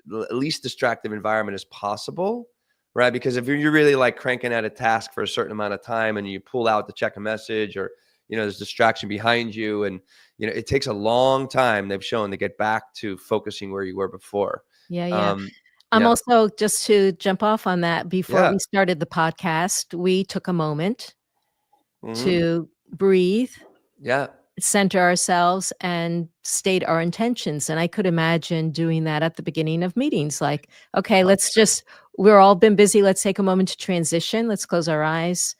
least distractive environment as possible, right? Because if you're really like cranking at a task for a certain amount of time and you pull out to check a message, or there's distraction behind you, and it takes a long time, they've shown, to get back to focusing where you were before. Yeah, yeah. Um, I'm yeah, also, just to jump off on that, before yeah, we started the podcast, we took a moment hmm, to breathe, yeah. center ourselves, and state our intentions. And I could imagine doing that at the beginning of meetings, like, okay, we're all been busy. Let's take a moment to transition. Let's close our eyes.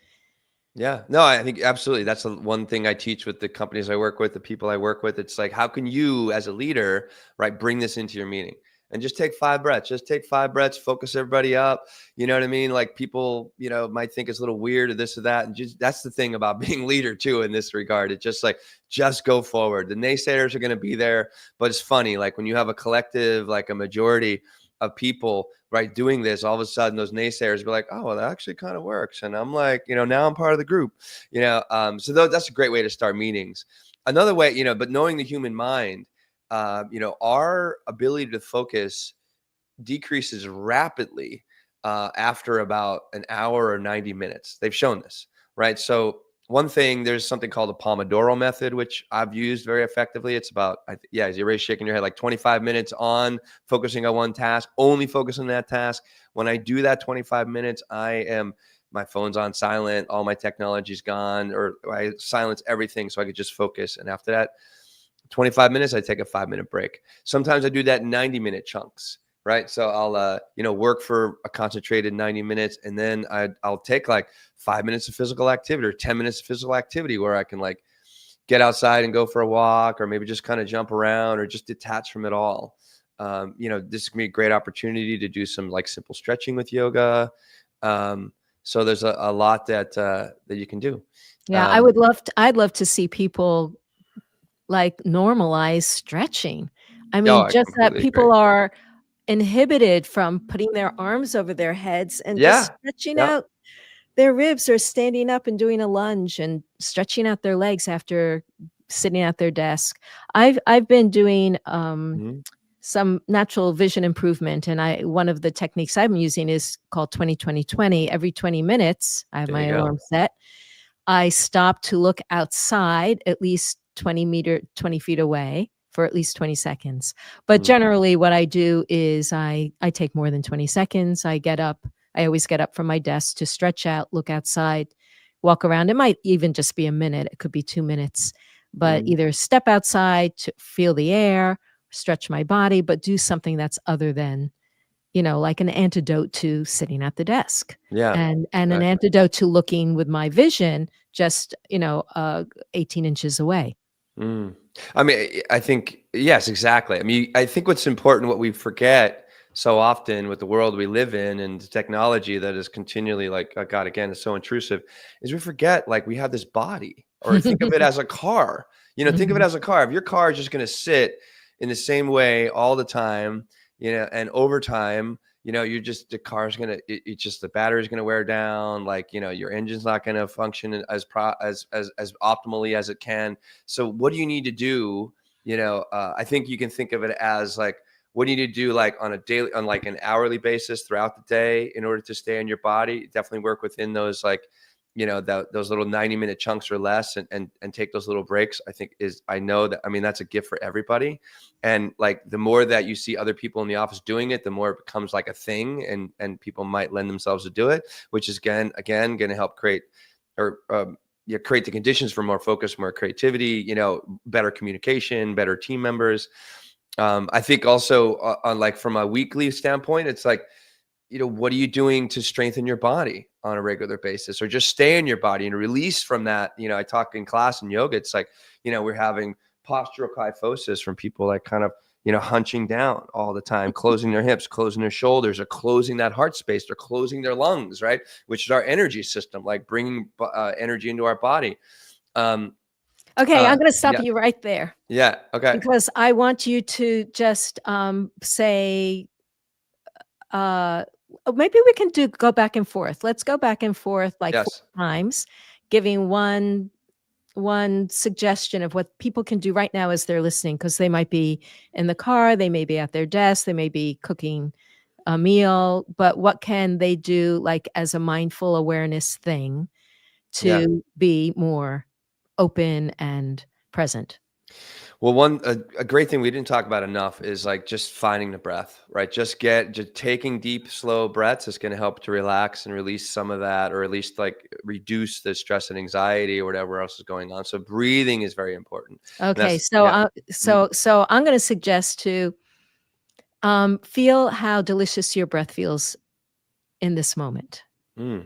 Yeah, no, I think absolutely. That's the one thing I teach with the companies I work with, the people I work with. It's like, how can you, as a leader, right, bring this into your meeting and just take 5 breaths? Just take 5 breaths, focus everybody up. You know what I mean? Like, people, might think it's a little weird or this or that. And just that's the thing about being leader too in this regard. It's just like, just go forward. The naysayers are going to be there, but it's funny. Like when you have a collective, like a majority of people, right, doing this, all of a sudden those naysayers be like, oh, well, that actually kind of works. And I'm like, now I'm part of the group, that's a great way to start meetings. Another way, but knowing the human mind, our ability to focus decreases rapidly after about an hour or 90 minutes. They've shown this, right? So one thing, there's something called the Pomodoro method, which I've used very effectively. It's about, as you're already shaking your head, like 25 minutes on focusing on one task, only focus on that task. When I do that 25 minutes, my phone's on silent, all my technology's gone, or I silence everything so I could just focus. And after that 25 minutes, I take a 5-minute break. Sometimes I do that in 90-minute chunks, right? So I'll, work for a concentrated 90 minutes, and then I'll take like 5 minutes of physical activity or 10 minutes of physical activity where I can like get outside and go for a walk, or maybe just kind of jump around or just detach from it all. This can be a great opportunity to do some like simple stretching with yoga. So there's a lot that you can do. Yeah, Um, I'd love to see people like normalize stretching. I oh, mean, I just that completely agree. people are inhibited from putting their arms over their heads and just Yeah. stretching Yep. out their ribs, or standing up and doing a lunge and stretching out their legs after sitting at their desk. I've been doing Mhm. some natural vision improvement, and one of the techniques I'm using is called 20-20-20. Every 20 minutes, I have There you my go. alarm set. I stop to look outside at least 20 feet away for at least 20 seconds. But Mm. generally what I do is I take more than 20 seconds. I get up. I always get up from my desk to stretch out, look outside, walk around. It might even just be a minute. It could be 2 minutes. But Mhm. either step outside to feel the air, stretch my body, but do something that's other than, like an antidote to sitting at the desk, Yeah, and an exactly. antidote to looking with my vision just, 18 inches away. Mm. I mean, I think, yes, exactly. I mean, I think what's important, what we forget so often with the world we live in and the technology that is continually like, oh God, again, it's so intrusive, is we forget like we have this body, or think of it as a car. Think of it Mhm. as a car. If your car is just going to sit in the same way all the time, and over time, you're just, the car's gonna, it's just, the battery's gonna wear down. Like, your engine's not gonna function as optimally as it can. So what do you need to do? I think you can think of it as like, what do you need to do like on like an hourly basis throughout the day in order to stay in your body? Definitely work within those like, those little 90-minute chunks or less, and take those little breaks, I mean, that's a gift for everybody. And like, the more that you see other people in the office doing it, the more it becomes like a thing, and people might lend themselves to do it, which is again going to help create create the conditions for more focus, more creativity, better communication, better team members. I think also on like from a weekly standpoint, it's like, what are you doing to strengthen your body on a regular basis, or just stay in your body and release from that? I talk in class in yoga. It's like, we're having postural kyphosis from people like kind of, hunching down all the time, closing their hips, closing their shoulders, or closing that heart space, or closing their lungs, right? Which is our energy system, like bringing energy into our body. Okay, I'm going to stop Yeah. you right there. Yeah. Okay. Because I want you to just say, maybe we can go back and forth. Let's go back and forth like 4 Yes. times, giving one suggestion of what people can do right now as they're listening, because they might be in the car, they may be at their desk, they may be cooking a meal, but what can they do like as a mindful awareness thing Yeah. to be more open and present? Well, a great thing we didn't talk about enough is like just finding the breath, right? Just taking deep, slow breaths is going to help to relax and release some of that, or at least like reduce the stress and anxiety or whatever else is going on. So breathing is very important. Okay, so I'm going to suggest to feel how delicious your breath feels in this moment. Mm.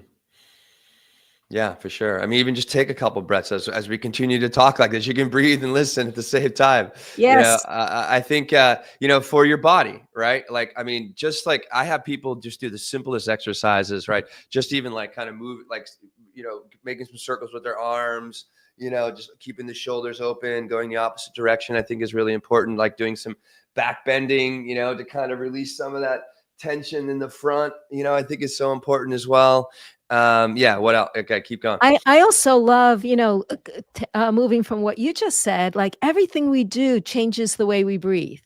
Yeah, for sure. I mean, even just take a couple breaths as we continue to talk like this. You can breathe and listen at the same time. Yes. I think, for your body, right? Like, I mean, just like I have people just do the simplest exercises, right? Just even like kind of move, like, making some circles with their arms, just keeping the shoulders open, going the opposite direction, I think is really important. Like doing some back bending, to kind of release some of that tension in the front, I think is so important as well. Yeah. What else? Okay. Keep going. I also love, moving from what you just said, like everything we do changes the way we breathe.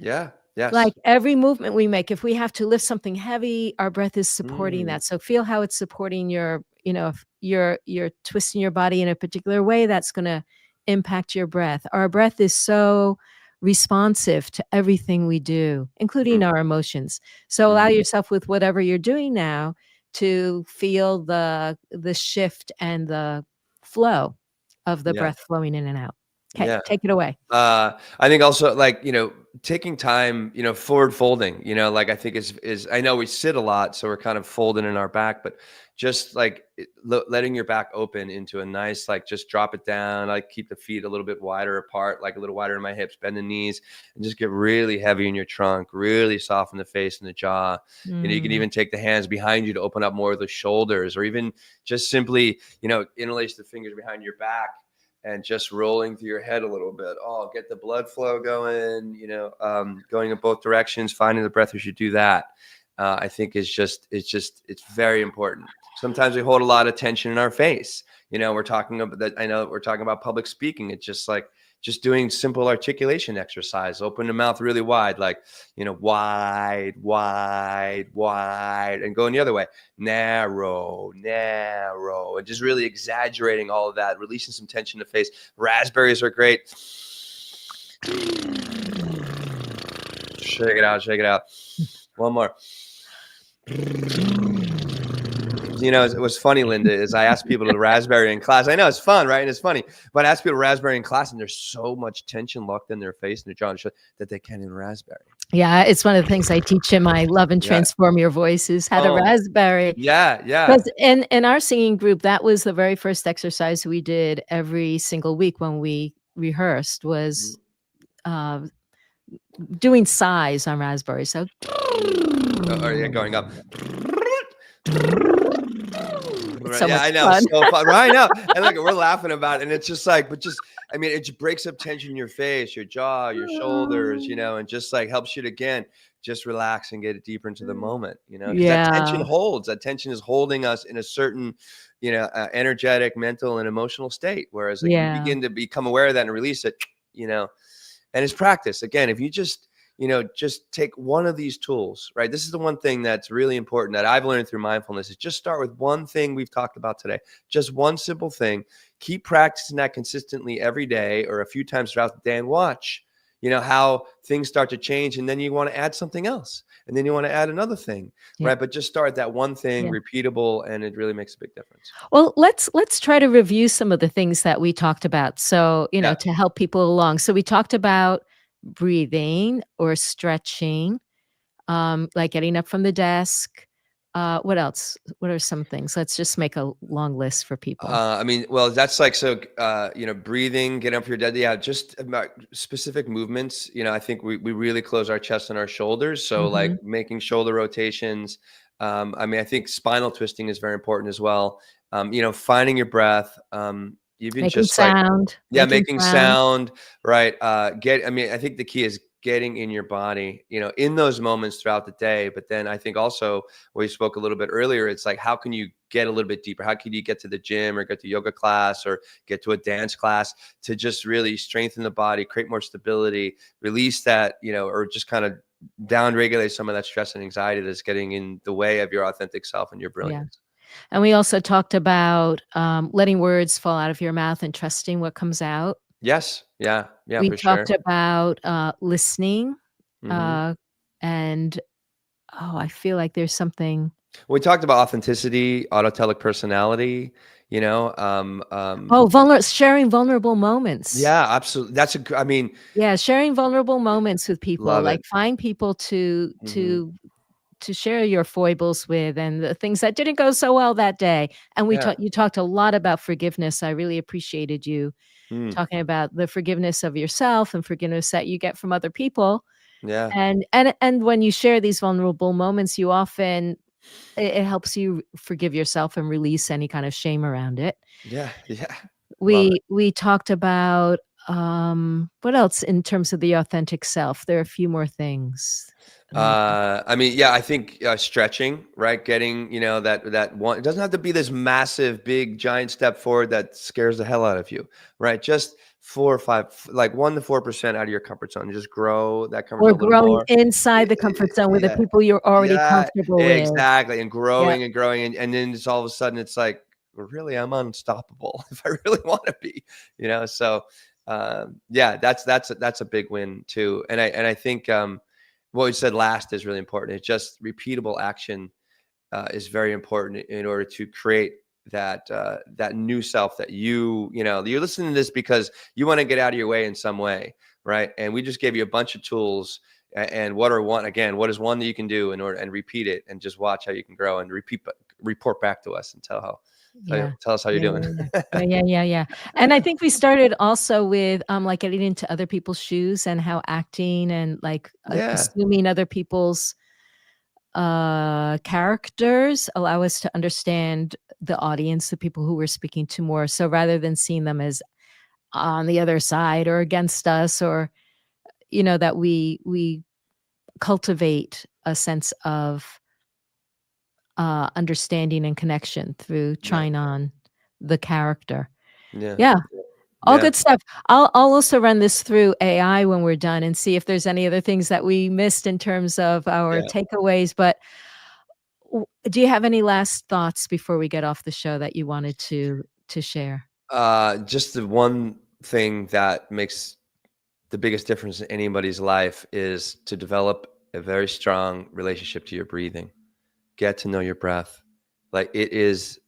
Yeah. Yes. Like every movement we make, if we have to lift something heavy, our breath is supporting Mm, that. So feel how it's supporting your, if you're twisting your body in a particular way, that's going to impact your breath. Our breath is so responsive to everything we do, including our emotions. So allow yourself with whatever you're doing now to feel the shift and the flow of the yeah. breath flowing in and out. Okay, Yeah. take it away. I think also like, taking time, forward folding, like I think is, I know we sit a lot, so we're kind of folding in our back, but just like letting your back open into a nice, like just drop it down, like keep the feet a little bit wider apart, like a little wider in my hips, bend the knees, and just get really heavy in your trunk, really soften the face and the jaw. You can even take the hands behind you to open up more of the shoulders, or even just simply, interlace the fingers behind your back and just rolling through your head a little bit. Oh, get the blood flow going, going in both directions, finding the breath as you do that. I think it's very important. Sometimes we hold a lot of tension in our face. We're talking about that. I know we're talking about public speaking. It's just like, just doing simple articulation exercise. Open the mouth really wide, like, wide, wide, wide, and going the other way, narrow, narrow, and just really exaggerating all of that, releasing some tension in the face. Raspberries are great. Shake it out, shake it out. One more. It was funny, Linda, is I asked people to raspberry in class. I know it's fun, right? And it's funny, but I asked people to raspberry in class, and there's so much tension locked in their face and their jaw that they can't even raspberry. Yeah, it's one of the things I teach in my Love and Transform Your Voice is how to raspberry. Yeah, yeah. Because in our singing group, that was the very first exercise we did every single week when we rehearsed was doing sighs on raspberry. So, yeah, going up. so Yeah, much I know. fun. So fun. Right now. And look, we're laughing about it. And it's just like, I mean, it just breaks up tension in your face, your jaw, your shoulders, and just like helps you to, again, just relax and get it deeper into the moment, because that tension holds. That tension is holding us in a certain, energetic, mental, and emotional state. Whereas like you begin to become aware of that and release it, and it's practice. Again, if you just, just take one of these tools, right? This is the one thing that's really important that I've learned through mindfulness is just start with one thing we've talked about today, just one simple thing. Keep practicing that consistently every day or a few times throughout the day and watch, how things start to change. And then you want to add something else. And then you want to add another thing, Yeah. right? But just start that one thing, Yeah. repeatable, and it really makes a big difference. Well, let's try to review some of the things that we talked about. So, Yeah. to help people along. So we talked about breathing or stretching, like getting up from the desk. What else? What are some things? Let's just make a long list for people. I mean, well, that's like, so, breathing, getting up for your dead. Yeah. Just about specific movements. I think we really close our chest and our shoulders. So like Mhm. making shoulder rotations. I mean, I think spinal twisting is very important as well. Finding your breath. Even Making just like, sound, yeah, making making sound. sound, right? I mean, I think the key is getting in your body, in those moments throughout the day. But then I think also we spoke a little bit earlier, it's like, how can you get a little bit deeper? How can you get to the gym or get to yoga class or get to a dance class to just really strengthen the body, create more stability, release that, or just kind of down regulate some of that stress and anxiety that's getting in the way of your authentic self and your Yeah. brilliance. And we also talked about, letting words fall out of your mouth and trusting what comes out. Yes. Yeah. Yeah, We for talked sure. about, listening, Hmm. uh, and, oh, I feel like there's something. We talked about authenticity, autotelic personality, you know, Oh, sharing vulnerable moments. yeah, absolutely. I mean, Yeah, sharing vulnerable moments with people, love like, it. find people to Hmm. share your foibles with and the things that didn't go so well that day, and Yeah. you talked a lot about forgiveness. I really appreciated you Mm. talking about the forgiveness of yourself and forgiveness that you get from other people, Yeah. and when you share these vulnerable moments, you often it helps you forgive yourself and release any kind of shame around it. Yeah. Yeah. Love it. We talked about, what else in terms of the authentic self? There are a few more things that I'm thinking. I mean, yeah, I think stretching, right? Getting, that one, it doesn't have to be this massive, big, giant step forward that scares the hell out of you, right? Just 4 or 5, like 1 to 4% out of your comfort zone. Just grow that comfort Or zone a little growing more. inside the comfort zone with the Yeah. people you're already Yeah, comfortable with. exactly, and Yep, growing and growing, and then it's all of a sudden it's like, "Well, really, I'm unstoppable if I really wanna be," So, yeah, that's a big win too, and I think, what we said last is really important. It's just repeatable action, is very important in order to create that new self that you're listening to this because you wanna get out of your way in some way, right? And we just gave you a bunch of tools and what is one that you can do in order and repeat it and just watch how you can grow and report back to us and yeah. tell us how you're Yeah, doing. yeah, yeah. Yeah, yeah, yeah, yeah. And I think we started also with, like, getting into other people's shoes and how acting and, like, Yeah. assuming other people's, characters allow us to understand the audience, the people who we're speaking to more. So rather than seeing them as on the other side or against us or, that we cultivate a sense of, understanding and connection through Yeah. trying on the character. Yeah. Yeah, all Yeah. good stuff. I'll also run this through AI when we're done and see if there's any other things that we missed in terms of our Yeah. takeaways, but do you have any last thoughts before we get off the show that you wanted to share? Just the one thing that makes the biggest difference in anybody's life is to develop a very strong relationship to your breathing. Get to know your breath. Like it is.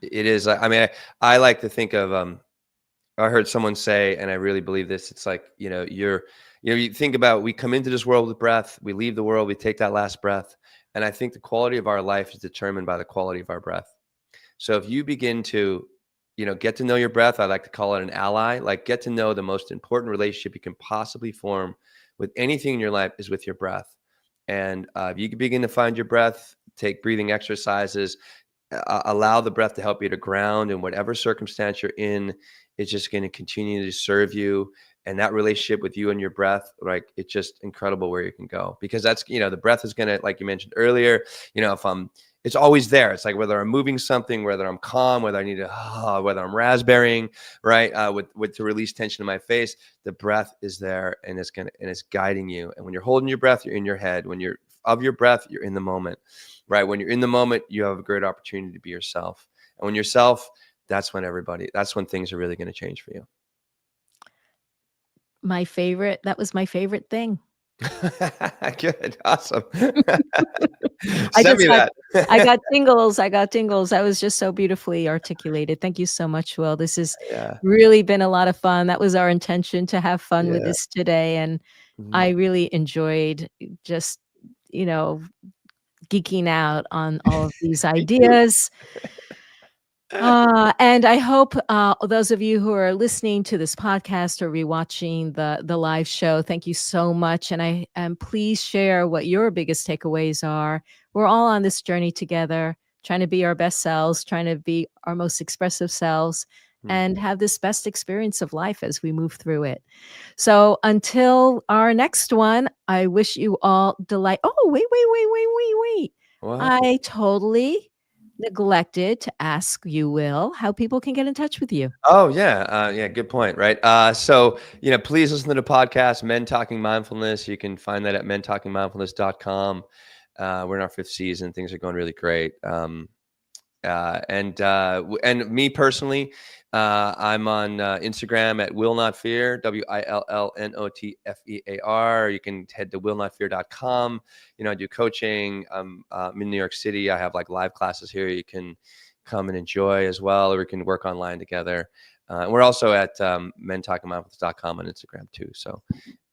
I mean, I like to think of. I heard someone say, and I really believe this. It's like you think about we come into this world with breath, we leave the world, we take that last breath, and I think the quality of our life is determined by the quality of our breath. So if you begin to, get to know your breath, I like to call it an ally. Like get to know the most important relationship you can possibly form with anything in your life is with your breath. And if you can begin to find your breath, take breathing exercises, allow the breath to help you to ground in whatever circumstance you're in. It's just going to continue to serve you. And that relationship with you and your breath, like it's just incredible where you can go because that's, the breath is going to, like you mentioned earlier, if It's always there. It's like whether I'm moving something, whether I'm calm, whether I need to, whether I'm raspberrying, right, with to release tension in my face, the breath is there, and it's guiding you. And when you're holding your breath, you're in your head. When you're of your breath, you're in the moment, right? When you're in the moment, you have a great opportunity to be yourself. And when yourself, that's when things are really going to change for you. That was my favorite thing. Good. Awesome. I Send just me got that. I got tingles. I got tingles. That was just so beautifully articulated. Thank you so much, Will. This has Yeah. really been a lot of fun. That was our intention, to have fun with Yeah. this today, and Mhm. I really enjoyed just, you know, geeking out on all of these Me too. ideas. And I hope, those of you who are listening to this podcast or rewatching the live show, thank you so much, and please share what your biggest takeaways are. We're all on this journey together, trying to be our best selves, trying to be our most expressive selves, Mm. and have this best experience of life as we move through it. So until our next one, I wish you all delight. Oh, wait, wait, wait, wait, wait, wait. What? I totally neglected to ask you, Will, how people can get in touch with you. Oh yeah, yeah. Good point. Right. So please listen to the podcast, Men Talking Mindfulness. You can find that at mentalkingmindfulness.com. We're in our 5th season. Things are going really great. And me personally, I'm on Instagram at Will Not Fear, WILLNOTFEAR. You can head to willnotfear.com. I do coaching. I'm in New York City. I have like live classes here. You can come and enjoy as well, or we can work online together. We're also at mentalkingmindfulness.com on Instagram too. So,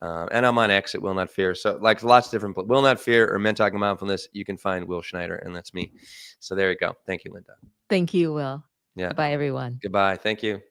and I'm on X at Will Not Fear. So like lots of different, Will Not Fear or Men Talking Mindfulness, you can find Will Schneider, and that's me. So there you go. Thank you, Linda. Thank you, Will. Yeah. Goodbye, everyone. Goodbye. Thank you.